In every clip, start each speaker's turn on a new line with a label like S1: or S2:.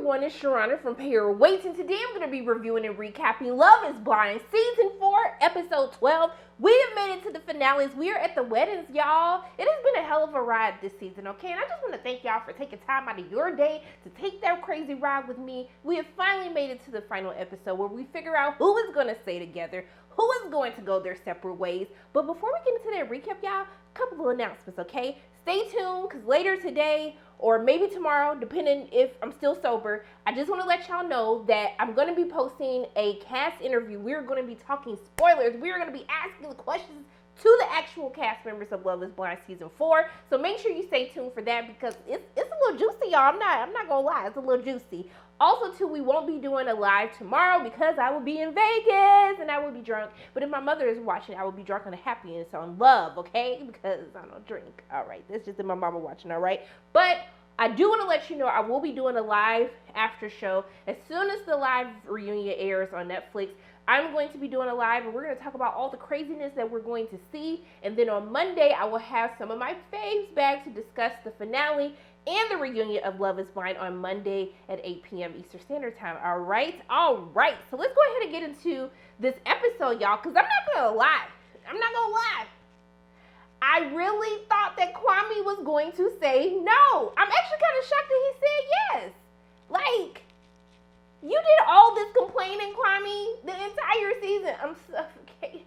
S1: everyone, it's Sharana from Payorwait, and today I'm going to be reviewing and recapping Love is Blind Season 4, Episode 12. We have made it to the finales. We are at the weddings, y'all. It has been a hell of a ride this season, okay? And I just want to thank y'all for taking time out of your day to take that crazy ride with me. We have finally made it to the final episode where we figure out who is going to stay together, who is going to go their separate ways. But before we get into that recap, y'all, a couple of announcements, okay? Stay tuned, because later today, or maybe tomorrow, depending if I'm still sober, I just want to let y'all know that I'm going to be posting a cast interview. We're going to be talking spoilers. We are going to be asking the questions to the actual cast members of Love is Blind Season 4. So make sure you stay tuned for that, because it's a little juicy, y'all. I'm not going to lie. It's a little juicy. Also, too, we won't be doing a live tomorrow because I will be in Vegas and I will be drunk. But if my mother is watching, I will be drunk on happiness on love, okay? Because I don't drink. All right, that's just my mama watching, all right? But I do want to let you know I will be doing a live after show. As soon as the live reunion airs on Netflix, I'm going to be doing a live, and we're going to talk about all the craziness that we're going to see. And then on Monday, I will have some of my faves back to discuss the finale and the reunion of Love is Blind on Monday at 8 p.m. Eastern Standard Time. All right? So let's go ahead and get into this episode, y'all, because I'm not going to lie. I really thought that Kwame was going to say no. I'm actually kind of shocked that he said yes. Like, you did all this complaining, Kwame, the entire season. I'm suffocated.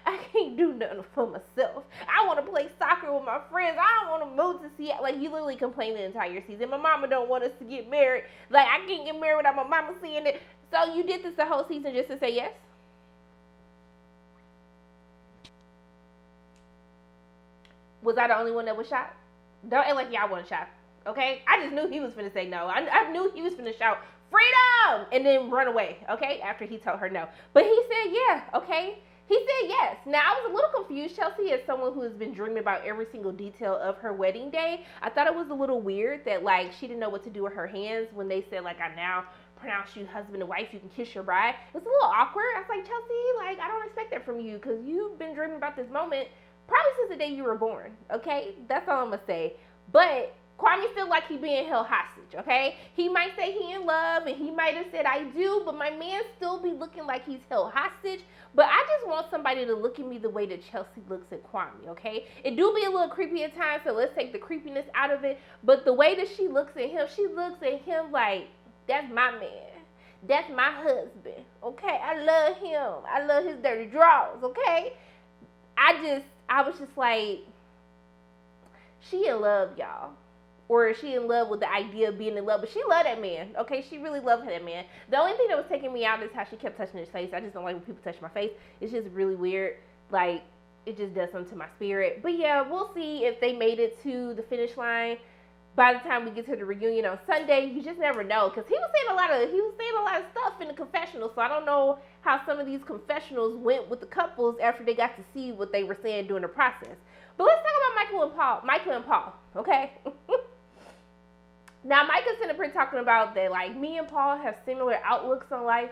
S1: I can't do nothing for myself. I want to play soccer with my friends. I don't want to move to Seattle. Like, you literally complained the entire season. My mama don't want us to get married. Like, I can't get married without my mama seeing it. So you did this the whole season just to say yes? Was I the only one that was shocked? Don't act like y'all wasn't shocked, okay? I just knew he was finna say no. I knew he was finna shout, freedom! And then run away, okay? After he told her no. But he said yeah, okay? He said yes. Now, I was a little confused. Chelsea is someone who has been dreaming about every single detail of her wedding day. I thought it was a little weird that, like, she didn't know what to do with her hands when they said, like, I now pronounce you husband and wife, you can kiss your bride. It was a little awkward. I was like, Chelsea, like, I don't expect that from you, because you've been dreaming about this moment probably since the day you were born, okay? That's all I'm going to say. But Kwame feel like he being held hostage, okay? He might say he in love, and he might have said I do, but my man still be looking like he's held hostage. But I just want somebody to look at me the way that Chelsea looks at Kwame, okay? It do be a little creepy at times, so let's take the creepiness out of it. But the way that she looks at him like, that's my man. That's my husband, okay? I love him. I love his dirty drawers, okay? I was just like, she in love, y'all. Or is she in love with the idea of being in love? But she loved that man, okay? She really loved that man. The only thing that was taking me out is how she kept touching his face. I just don't like when people touch my face. It's just really weird. Like, it just does something to my spirit. But yeah, we'll see if they made it to the finish line by the time we get to the reunion on Sunday. You just never know, because he was saying a lot of stuff in the confessional. So I don't know how some of these confessionals went with the couples after they got to see what they were saying during the process. But let's talk about Michael and Paul, okay? Now, Micah's sitting up here talking about that, like, me and Paul have similar outlooks on life.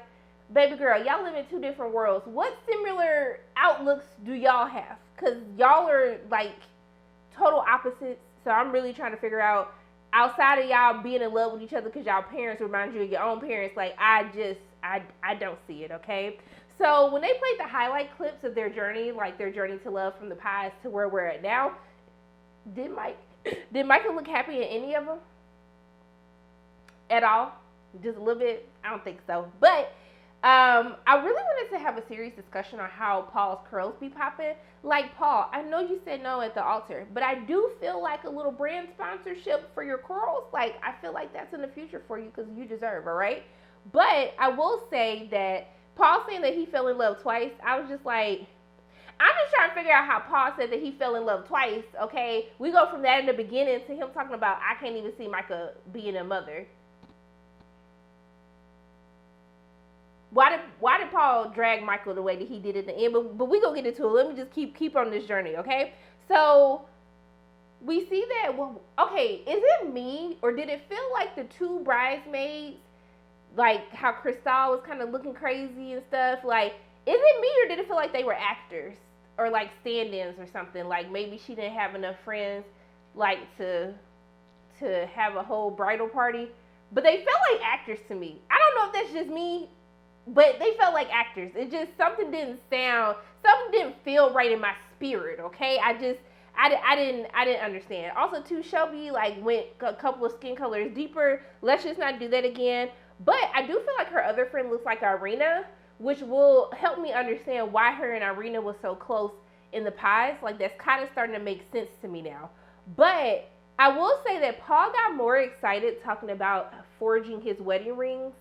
S1: Baby girl, y'all live in two different worlds. What similar outlooks do y'all have? Because y'all are, like, total opposites. So I'm really trying to figure out, outside of y'all being in love with each other because y'all parents remind you of your own parents, like, I don't see it, okay? So when they played the highlight clips of their journey, like their journey to love from the past to where we're at now, did Michael look happy in any of them? At all? Just a little bit? I don't think so. But I really wanted to have a serious discussion on how Paul's curls be popping. Like, Paul, I know you said no at the altar, but I do feel like a little brand sponsorship for your curls. Like, I feel like that's in the future for you because you deserve, all right? But I will say that Paul saying that he fell in love twice, I was just like, I'm just trying to figure out how Paul said that he fell in love twice, okay? We go from that in the beginning to him talking about, I can't even see Micah being a mother. Why did Paul drag Michael the way that he did at the end? But we gonna get into it. Let me just keep on this journey, okay? So we see that. Well, okay, is it me or did it feel like the two bridesmaids, like how Cristal was kind of looking crazy and stuff? Like, is it me or did it feel like they were actors or like stand-ins or something? Like maybe she didn't have enough friends, like to have a whole bridal party. but they felt like actors to me. I don't know if that's just me, but they felt like actors. It just, something didn't feel right in my spirit, okay? I didn't understand. Also, too, Shelby, like, went a couple of skin colors deeper. Let's just not do that again. But I do feel like her other friend looks like Irina, which will help me understand why her and Irina was so close in the pies. Like, that's kind of starting to make sense to me now. But I will say that Paul got more excited talking about forging his wedding rings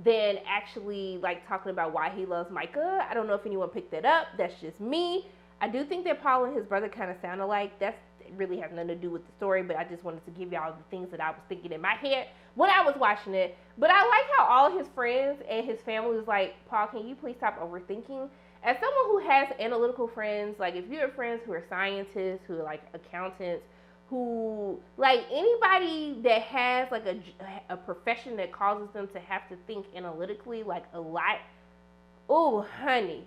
S1: than actually, like, talking about why he loves Micah. I don't know if anyone picked that up. That's just me. I do think that Paul and his brother kind of sound alike. It really has nothing to do with the story, but I just wanted to give y'all the things that I was thinking in my head when I was watching it. But I like how all his friends and his family was like, Paul, can you please stop overthinking? As someone who has analytical friends, like, if you have friends who are scientists, who are, like, accountants, who, like, anybody that has, like, a profession that causes them to have to think analytically, like, a lot, oh, honey,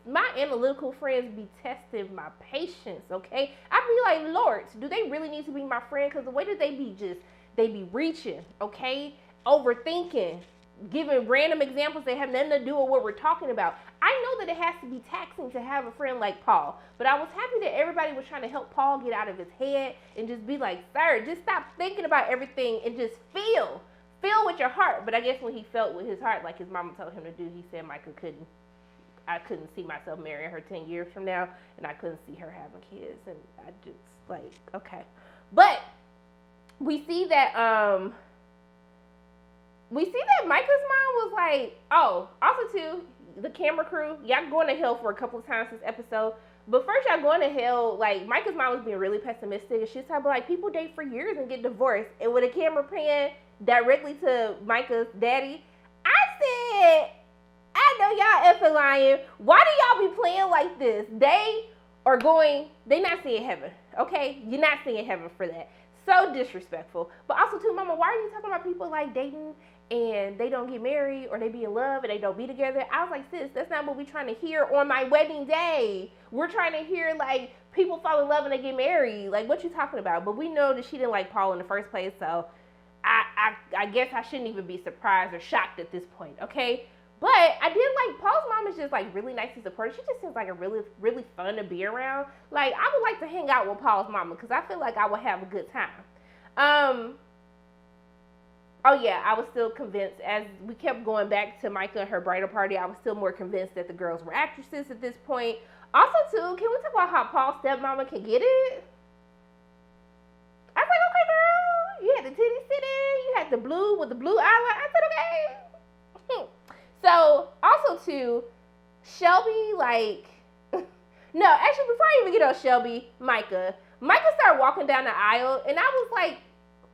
S1: my analytical friends be testing my patience, okay? I be like, Lord, do they really need to be my friend? Because the way that they be reaching, okay? Overthinking, giving random examples that have nothing to do with what we're talking about. I know that it has to be taxing to have a friend like Paul, but I was happy that everybody was trying to help Paul get out of his head and just be like, sir, just stop thinking about everything and just feel with your heart. But I guess when he felt with his heart, like his mama told him to do, he said, Micah, I couldn't see myself marrying her 10 years from now, and I couldn't see her having kids, and I just, like, okay. But we see that Micah's mom was like, oh, also too, the camera crew, y'all going to hell for a couple of times this episode. But first, y'all going to hell, like, Micah's mom was being really pessimistic, and she was talking about, like, people date for years and get divorced. And with a camera pan directly to Micah's daddy, I said, I know y'all effing lying. Why do y'all be playing like this? They not seeing heaven, okay? You're not seeing heaven for that. So disrespectful. But also, too, Mama, why are you talking about people, like, dating and they don't get married, or they be in love and they don't be together? I was like, sis, that's not what we're trying to hear on my wedding day. We're trying to hear, like, people fall in love and they get married. Like, what you talking about? But we know that she didn't like Paul in the first place, so I guess I shouldn't even be surprised or shocked at this point, okay? But I did like, Paul's mom is just, like, really nice and supportive. She just seems like a really, really fun to be around. Like, I would like to hang out with Paul's mama because I feel like I would have a good time. Oh yeah, I was still convinced, as we kept going back to Micah and her bridal party, I was still more convinced that the girls were actresses at this point. Also, too, can we talk about how Paul's stepmama can get it? I was like, okay, girl, you had the titty sitting, you had the blue with the blue eyeliner. I said, okay. So, also, too, Shelby, like, no, actually, before I even get on Shelby, Micah started walking down the aisle, and I was like,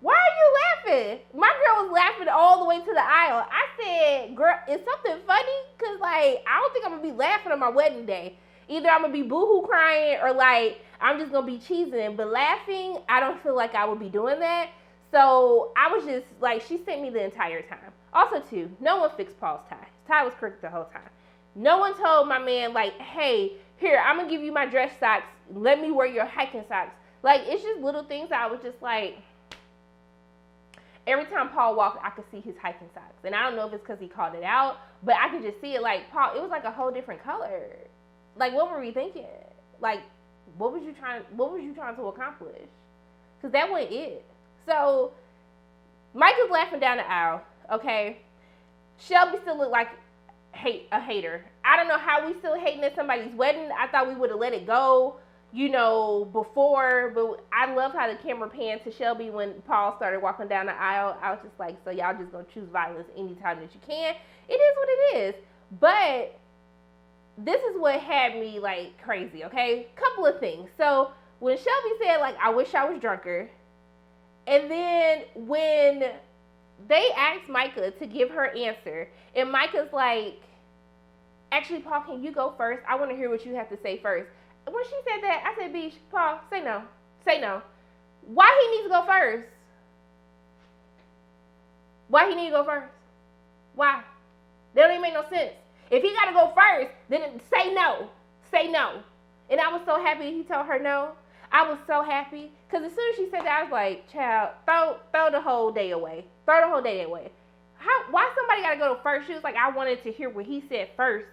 S1: why are you laughing? My girl was laughing all the way to the aisle. I said, girl, is something funny? Because, like, I don't think I'm going to be laughing on my wedding day. Either I'm going to be boohoo crying or, like, I'm just going to be cheesing. But laughing, I don't feel like I would be doing that. So I was just, like, she sent me the entire time. Also, too, no one fixed Paul's tie. His tie was crooked the whole time. No one told my man, like, hey, here, I'm going to give you my dress socks. Let me wear your hiking socks. Like, it's just little things that I was just like, every time Paul walked, I could see his hiking socks. And I don't know if it's because he called it out, but I could just see it. Like, Paul, it was like a whole different color. Like, what were we thinking? Like, what was you trying to accomplish? Because that wasn't it. So, Micah's laughing down the aisle, okay? Shelby still looked like a hater. I don't know how we still hating at somebody's wedding. I thought we would have let it go, you know, before, but I love how the camera panned to Shelby when Paul started walking down the aisle. I was just like, so y'all just gonna choose violence anytime that you can. It is what it is. But this is what had me, like, crazy, okay? Couple of things. So when Shelby said, like, I wish I was drunker, and then when they asked Micah to give her answer, and Micah's like, actually, Paul, can you go first? I want to hear what you have to say first. When she said that, I said, Beach, Paul, say no. Say no. Why he needs to go first? Why he need to go first? Why? That don't even make no sense. If he got to go first, then say no. Say no. And I was so happy he told her no. I was so happy. Because as soon as she said that, I was like, child, throw the whole day away. Throw the whole day away. Why somebody got to go to first? She was like, I wanted to hear what he said first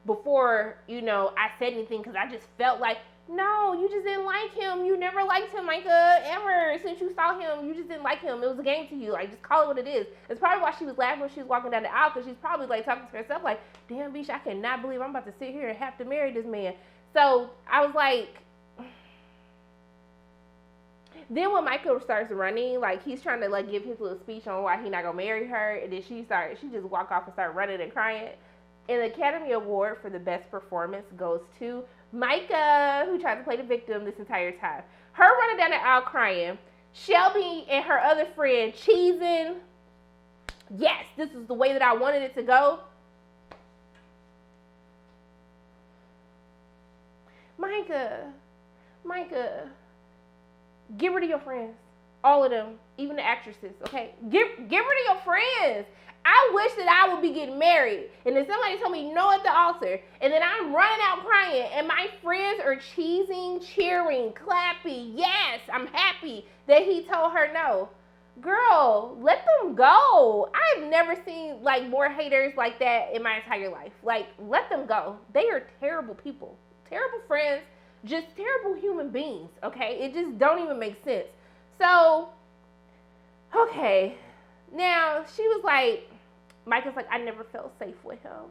S1: before, I said anything because I just felt like, no, you just didn't like him. You never liked him, Micah, ever. Since you saw him, you just didn't like him. It was a game to you. Like, just call it what it is. It's probably why she was laughing when she was walking down the aisle, because she's probably, like, talking to herself, like, damn, bitch, I cannot believe I'm about to sit here and have to marry this man. So I was like, then when Michael starts running, like, he's trying to, like, give his little speech on why he not gonna marry her, and then she just walk off and start running and crying. And the Academy Award for the best performance goes to Micah, who tried to play the victim this entire time. Her running down the aisle crying. Shelby and her other friend cheesing. Yes, this is the way that I wanted it to go. Micah, get rid of your friends. All of them, even the actresses, okay? Get rid of your friends. I wish that I would be getting married, and then somebody told me no at the altar, and then I'm running out crying, and my friends are cheesing, cheering, clapping. Yes, I'm happy that he told her no. Girl, let them go. I've never seen, like, more haters like that in my entire life. Like, let them go. They are terrible people, terrible friends, just terrible human beings, okay? It just don't even make sense. So, okay. Now, she was like, Micah's like, I never felt safe with him.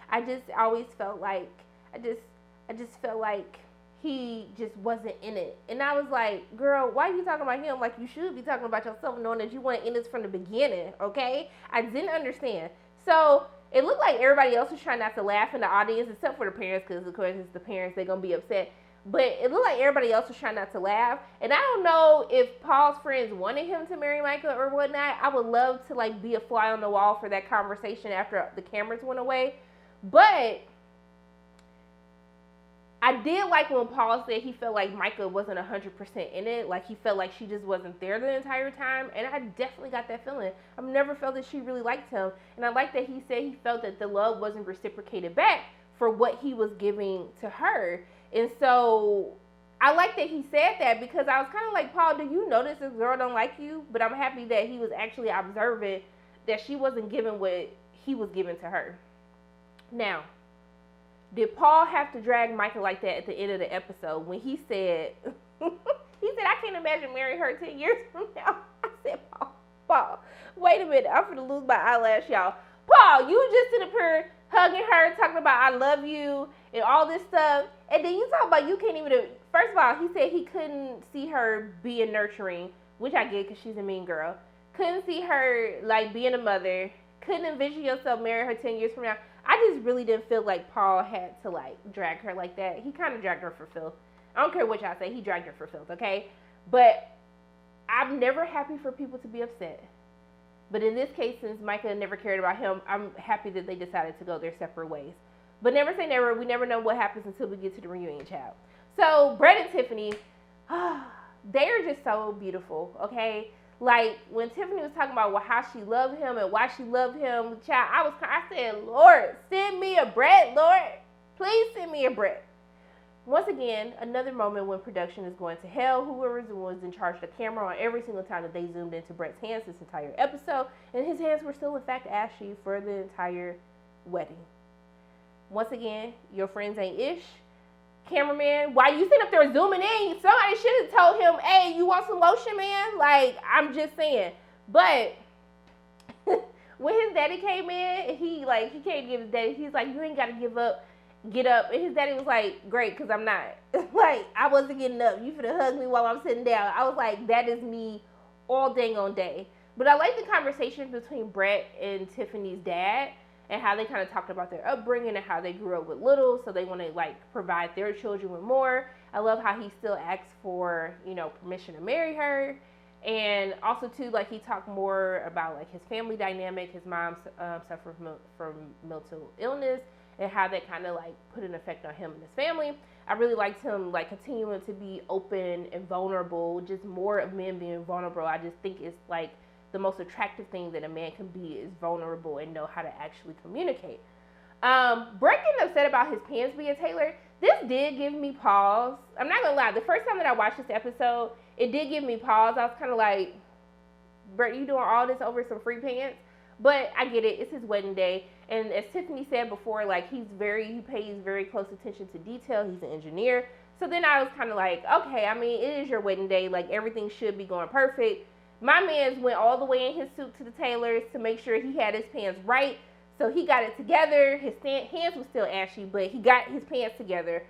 S1: I just always felt like, I just felt like he just wasn't in it. And I was like, girl, why are you talking about him like you should be talking about yourself, knowing that you want to end this from the beginning, okay? I didn't understand. So, it looked like everybody else was trying not to laugh in the audience, except for the parents, because, of course, it's the parents, they're going to be upset. But it looked like everybody else was trying not to laugh. And I don't know if Paul's friends wanted him to marry Micah or whatnot. I would love to, like, be a fly on the wall for that conversation after the cameras went away. But I did like when Paul said he felt like Micah wasn't 100% in it. Like, he felt like she just wasn't there the entire time. And I definitely got that feeling. I've never felt that she really liked him. And I like that he said he felt that the love wasn't reciprocated back for what he was giving to her. And so I like that he said that, because I was kind of like, Paul, do you notice this girl don't like you? But I'm happy that he was actually observant that she wasn't giving what he was giving to her. Now, did Paul have to drag Micah like that at the end of the episode when he said, I can't imagine marrying her 10 years from now? I said, Paul, wait a minute. I'm going to lose my eyelash, y'all. Paul, you just sit up here hugging her, talking about I love you and all this stuff. And then you talk about you can't even, first of all, he said he couldn't see her being nurturing, which I get because she's a mean girl. Couldn't see her, like, being a mother. Couldn't envision yourself marrying her 10 years from now. I just really didn't feel like Paul had to, like, drag her like that. He kind of dragged her for filth. I don't care what y'all say. He dragged her for filth, okay? But I'm never happy for people to be upset. But in this case, since Micah never cared about him, I'm happy that they decided to go their separate ways. But never say never. We never know what happens until we get to the reunion, child. So, Brett and Tiffany, they're just so beautiful, okay? Like, when Tiffany was talking about how she loved him and why she loved him, child, I said, Lord, send me a Brett, Lord. Please send me a Brett. Once again, another moment when production is going to hell. Whoever was in charge of the camera on every single time that they zoomed into Brett's hands this entire episode, and his hands were still, in fact, ashy for the entire wedding. Once again, your friends ain't ish. Cameraman, while you sitting up there zooming in, somebody should have told him, hey, you want some lotion, man? Like, I'm just saying. But when his daddy came in, he can't give his daddy, he's like, you ain't got to get up. And his daddy was like, great, because I'm not. Like, I wasn't getting up. You finna hug me while I'm sitting down. I was like, that is me all dang on day. But I like the conversation between Brett and Tiffany's dad, and how they kind of talked about their upbringing and how they grew up with little, so they want to, like, provide their children with more. I love how he still asks for, permission to marry her. And also, too, like, he talked more about, like, his family dynamic. His mom suffered from mental illness, and how that kind of, like, put an effect on him and his family. I really liked him, like, continuing to be open and vulnerable, just more of men being vulnerable. I just think it's, like, the most attractive thing that a man can be is vulnerable and know how to actually communicate. Brett getting upset about his pants being tailored, this did give me pause. I'm not gonna lie, the first time that I watched this episode, it did give me pause. I was kind of like, Brett, you doing all this over some free pants? But I get it. It's his wedding day. And as Tiffany said before, like, he pays very close attention to detail. He's an engineer. So then I was kind of like, okay, I mean, it is your wedding day. Like, everything should be going perfect. My man's went all the way in his suit to the tailor's to make sure he had his pants right. So he got it together. His hands were still ashy, but he got his pants together.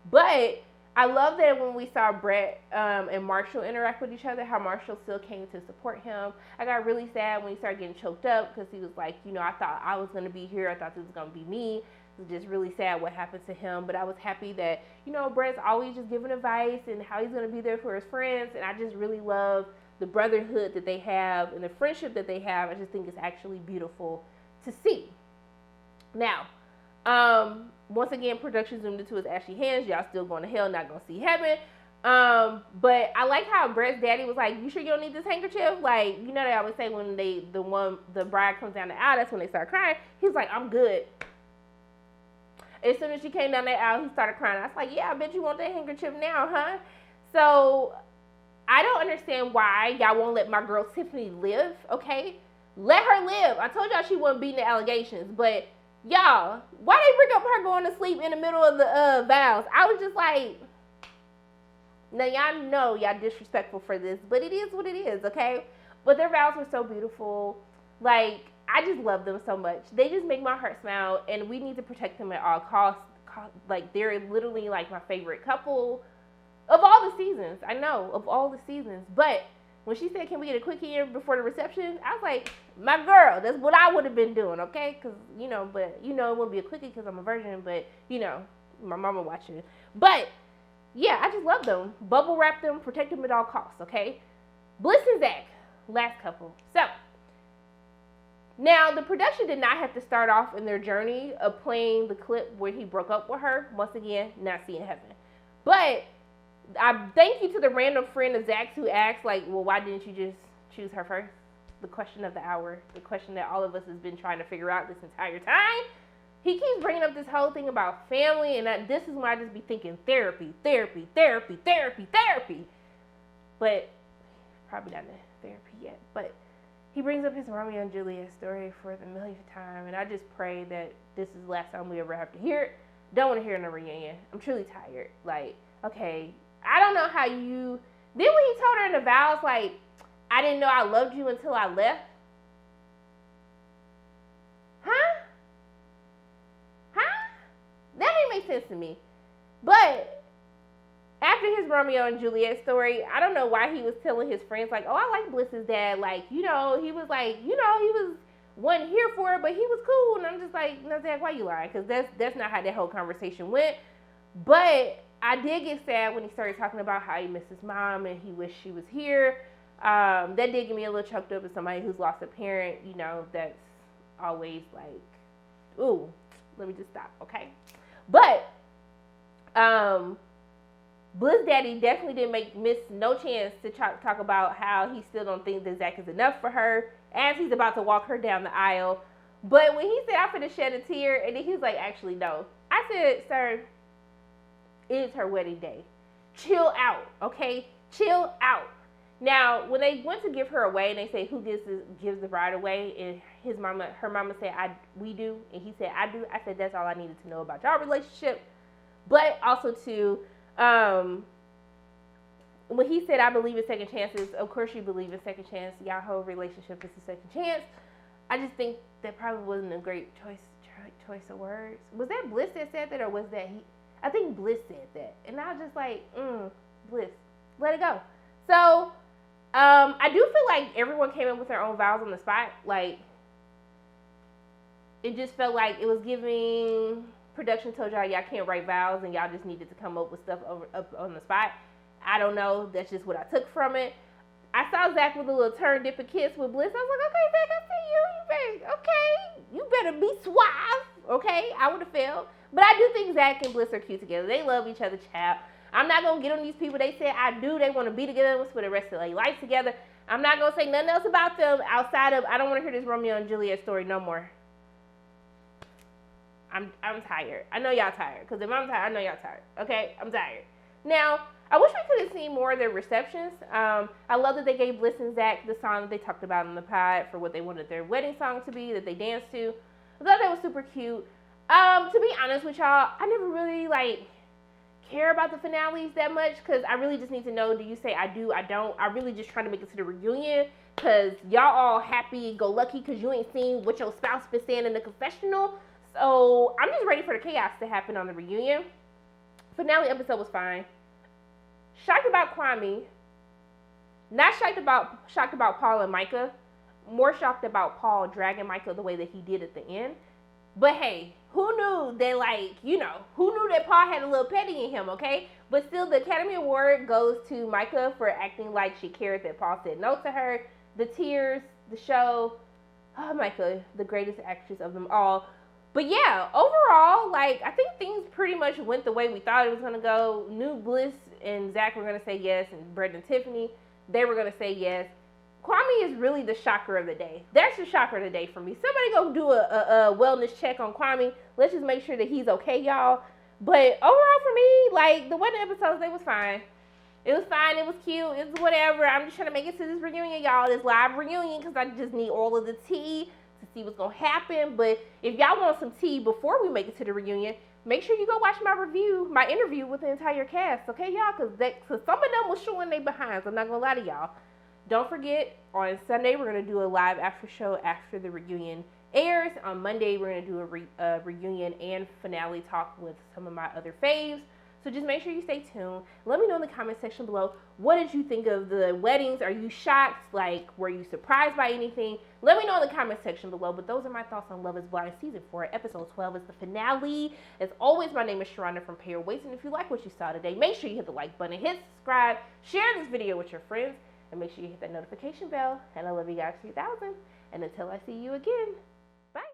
S1: But I love that when we saw Brett and Marshall interact with each other, how Marshall still came to support him. I got really sad when he started getting choked up because he was like, you know, I thought I was going to be here. I thought this was going to be me. It was just really sad what happened to him. But I was happy that, you know, Brett's always just giving advice and how he's going to be there for his friends. And I just really love the brotherhood that they have and the friendship that they have. I just think it's actually beautiful to see. Now, once again, production zoomed into his ashy hands. Y'all still going to hell, not going to see heaven. But I like how Brett's daddy was like, you sure you don't need this handkerchief? Like, you know, they always say when the bride comes down the aisle, that's when they start crying. He's like, I'm good. As soon as she came down the aisle, he started crying. I was like, yeah, I bet you want that handkerchief now, huh? So I don't understand why y'all won't let my girl Tiffany live, okay? Let her live. I told y'all she wasn't beating the allegations, but y'all, why they bring up her going to sleep in the middle of the vows? I was just like, now y'all know y'all disrespectful for this, but it is what it is, okay? But their vows were so beautiful. Like, I just love them so much. They just make my heart smile, and we need to protect them at all costs. Like, they're literally like my favorite couple of all the seasons. I know, of all the seasons. But when she said, can we get a quickie in before the reception? I was like, my girl, that's what I would have been doing, okay? Because, you know, but, you know, it wouldn't be a quickie because I'm a virgin, but, you know, my mama watching it. But, yeah, I just love them. Bubble wrap them, protect them at all costs, okay? Bliss and Zach, last couple. So, now, the production did not have to start off in their journey of playing the clip where he broke up with her. Once again, not seeing heaven. But I thank you to the random friend of Zach's who asked, like, well, why didn't you just choose her first? The question of the hour. The question that all of us has been trying to figure out this entire time. He keeps bringing up this whole thing about family, and this is when I just be thinking therapy. But probably not in therapy yet. But he brings up his Romeo and Juliet story for the millionth time, and I just pray that this is the last time we ever have to hear it. Don't want to hear it in a reunion. I'm truly tired. Like, okay, I don't know how you... Then when he told her in the vows, like, I didn't know I loved you until I left. Huh? That didn't make sense to me. But after his Romeo and Juliet story, I don't know why he was telling his friends, like, oh, I like Bliss's dad. Like, you know, he was like, you know, he wasn't here for it, but he was cool. And I'm just like, no, Zach, why you lying? Because that's not how that whole conversation went. But I did get sad when he started talking about how he missed his mom and he wished she was here. That did get me a little choked up as somebody who's lost a parent. You know, that's always like, ooh, let me just stop, okay? But Bliss Daddy definitely didn't miss no chance to talk about how he still don't think that Zach is enough for her as he's about to walk her down the aisle. But when he said, I'm finna shed a tear, and then he was like, actually, no. I said, sir, it is her wedding day. Chill out, okay? Chill out. Now, when they went to give her away, and they say, who gives the bride away? And her mama said, we do. And he said, I do. I said, that's all I needed to know about y'all relationship. But also, too, when he said, I believe in second chances, of course you believe in second chance. Y'all whole relationship is a second chance. I just think that probably wasn't a great choice of words. Was that Bliss that said that, or was that he? I think Bliss said that. And I was just like, Bliss, let it go. So, I do feel like everyone came in with their own vows on the spot. Like, it just felt like it was giving... Production told y'all can't write vows and y'all just needed to come up with stuff up on the spot. I don't know. That's just what I took from it. I saw Zach with a little turn dip and kiss with Bliss. I was like, okay, Zach, I see you. You better, okay. You better be suave. Okay. I would have failed. But I do think Zach and Bliss are cute together. They love each other, child. I'm not going to get on these people. They said I do. They want to be together for the rest of their life together. I'm not going to say nothing else about them outside of, I don't want to hear this Romeo and Juliet story no more. I'm tired. I know y'all tired. Because if I'm tired, I know y'all tired. Okay? I'm tired. Now, I wish we could have seen more of their receptions. I love that they gave Bliss and Zach the song that they talked about in the pod for what they wanted their wedding song to be, that they danced to. I thought that was super cute. To be honest with y'all, I never really like care about the finales that much because I really just need to know, do you say I do, I don't? I really just trying to make it to the reunion because y'all all happy go lucky because you ain't seen what your spouse been saying in the confessional. So I'm just ready for the chaos to happen on the reunion. Finale episode was fine. Shocked about Kwame. Not shocked about Paul and Micah. More shocked about Paul dragging Micah the way that he did at the end. But hey, who knew that, like, you know, who knew that Paul had a little petty in him, okay? But still, the Academy Award goes to Micah for acting like she cared that Paul said no to her. The tears, the show. Oh, Micah, the greatest actress of them all. But yeah, overall, like, I think things pretty much went the way we thought it was going to go. Knew Bliss and Zach were going to say yes, and Brett and Tiffany, they were going to say yes. Kwame is really the shocker of the day. That's the shocker of the day for me. Somebody go do a wellness check on Kwame. Let's just make sure that he's okay, y'all. But overall for me, like, the wedding episodes, they was fine. It was fine. It was cute. It was whatever. I'm just trying to make it to this reunion, y'all. This live reunion, because I just need all of the tea to see what's going to happen. But if y'all want some tea before we make it to the reunion, make sure you go watch my interview with the entire cast, okay, y'all? Because some of them was showing their behinds. I'm not going to lie to y'all. Don't forget, on Sunday, we're going to do a live after show after the reunion airs. On Monday, we're going to do a reunion and finale talk with some of my other faves. So just make sure you stay tuned. Let me know in the comment section below, what did you think of the weddings? Are you shocked? Like, were you surprised by anything? Let me know in the comment section below. But those are my thoughts on Love is Blind Season 4. Episode 12 is the finale. As always, my name is Sharonda from payorwait. And if you like what you saw today, make sure you hit the like button, hit subscribe, share this video with your friends, and make sure you hit that notification bell. And I love you guys 3000. And until I see you again,